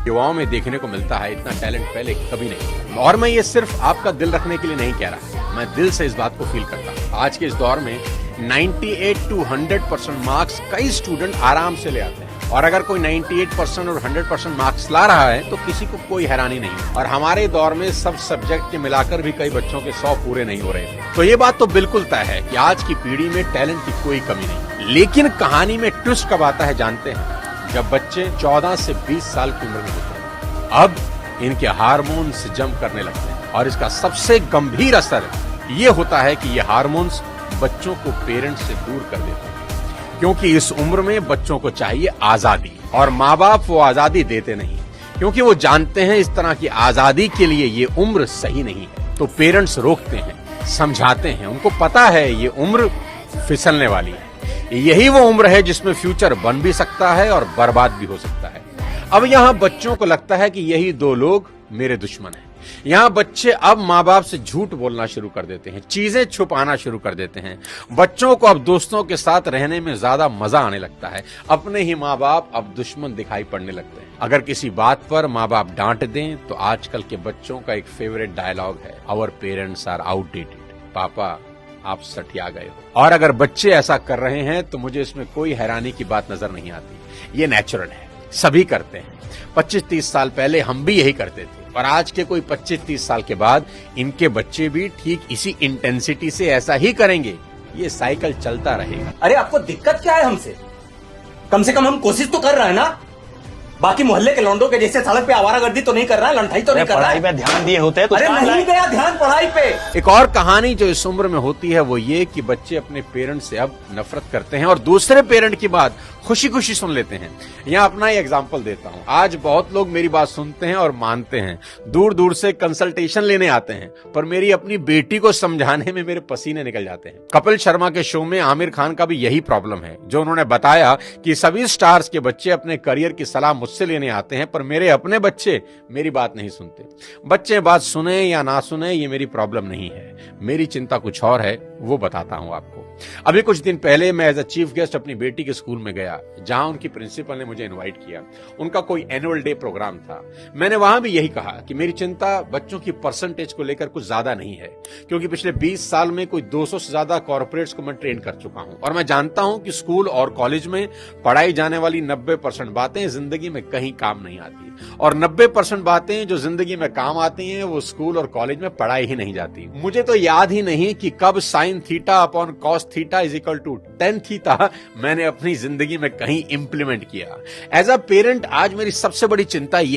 युवाओं में देखने को मिलता है इतना टैलेंट पहले कभी नहीं। और मैं ये सिर्फ आपका दिल रखने के लिए नहीं कह रहा, मैं दिल से इस बात को फील करता हूँ। आज के इस दौर में 98 to 100% मार्क्स कई स्टूडेंट आराम से ले आते हैं, और अगर कोई 98% और 100% मार्क्स ला रहा है तो किसी को कोई हैरानी नहीं। और हमारे दौर में सब सब्जेक्ट के मिलाकर भी कई बच्चों के 100 पूरे नहीं हो रहे थे। तो ये बात तो बिल्कुल तय है कि आज की पीढ़ी में टैलेंट की कोई कमी नहीं। लेकिन कहानी में ट्विस्ट कब आता है जानते हैं? जब बच्चे 14 से 20 साल की उम्र में होते हैं, अब इनके हार्मोन्स जम करने लगते हैं, और इसका सबसे गंभीर असर ये होता है कि ये हार्मोन्स बच्चों को पेरेंट्स से दूर कर देते हैं। क्योंकि इस उम्र में बच्चों को चाहिए आजादी, और माँ बाप वो आजादी देते नहीं, क्योंकि वो जानते हैं इस तरह की आजादी के लिए ये उम्र सही नहीं है। तो पेरेंट्स रोकते हैं, समझाते हैं, उनको पता है ये उम्र फिसलने वाली है, यही वो उम्र है जिसमें फ्यूचर बन भी सकता है और बर्बाद भी हो सकता है। अब यहाँ बच्चों को लगता है कि यही दो लोग मेरे दुश्मन हैं। यहाँ बच्चे अब माँ बाप से झूठ बोलना शुरू कर देते हैं, चीजें छुपाना शुरू कर देते हैं। बच्चों को अब दोस्तों के साथ रहने में ज्यादा मजा आने लगता है, अपने ही माँ बाप अब दुश्मन दिखाई पड़ने लगते हैं। अगर किसी बात पर माँ बाप डांट दें तो आजकल के बच्चों का एक फेवरेट डायलॉग है, आवर पेरेंट्स आर आउटडेटेड। पापा आप सठिया गए हो। और अगर बच्चे ऐसा कर रहे हैं तो मुझे इसमें कोई हैरानी की बात नजर नहीं आती। ये नेचुरल है, सभी करते हैं। 25-30 साल पहले हम भी यही करते थे, और आज के कोई 25-30 साल के बाद इनके बच्चे भी ठीक इसी इंटेंसिटी से ऐसा ही करेंगे। ये साइकिल चलता रहेगा। अरे आपको दिक्कत क्या है हमसे? कम से कम हम कोशिश तो कर रहे हैं ना। बाकी मोहल्ले के लौंडों के जैसे सड़क पे आवारागर्दी तो नहीं कर रहा है, लंठाई तो नहीं कर रहा है। पढ़ाई पे ध्यान दिए होते हैं। अरे नहीं गया ध्यान पढ़ाई पे। एक और कहानी जो इस उम्र में होती है वो ये कि बच्चे अपने पेरेंट से अब नफरत करते हैं और दूसरे पेरेंट की बात खुशी खुशी सुन लेते हैं। यहाँ अपना ही एग्जांपल देता हूँ। आज बहुत लोग मेरी बात सुनते हैं और मानते हैं, दूर दूर से कंसल्टेशन लेने आते हैं, पर मेरी अपनी बेटी को समझाने में मेरे पसीने निकल जाते हैं। कपिल शर्मा के शो में आमिर खान का भी यही प्रॉब्लम है, जो उन्होंने बताया कि सभी स्टार्स के बच्चे अपने करियर की सलाह मुझसे लेने आते हैं, पर मेरे अपने बच्चे मेरी बात नहीं सुनते। बच्चे बात सुने या ना सुने ये मेरी प्रॉब्लम नहीं है, मेरी चिंता कुछ और है, वो बताता हूं आपको। अभी कुछ दिन पहले मैं एज अ चीफ गेस्ट अपनी बेटी के स्कूल में गया, जहां उनकी प्रिंसिपल ने मुझे इनवाइट किया। उनका कोई एनुअल डे प्रोग्राम था। मैंने वहां भी यही कहा कि मेरी चिंता बच्चों की परसेंटेज को लेकर कुछ ज्यादा नहीं है, क्योंकि पिछले 20 साल में कोई 200 से ज्यादा कॉर्पोरेट्स को मैं ट्रेन कर चुका हूं, और मैं जानता हूं कि स्कूल और कॉलेज में पढ़ाई जाने वाली 90% बातें जिंदगी में कहीं काम नहीं आती, और 90% बातें जो जिंदगी में काम आती हैं वो स्कूल और कॉलेज में पढ़ाई ही नहीं जाती। मुझे तो याद ही नहीं कि कब sine theta upon cos theta is equal to tan theta मैंने अपनी जिंदगी में कहीं इंप्लीमेंट किया। एज अ पेरेंट आज मेरी सबसे बड़ी चिंता ये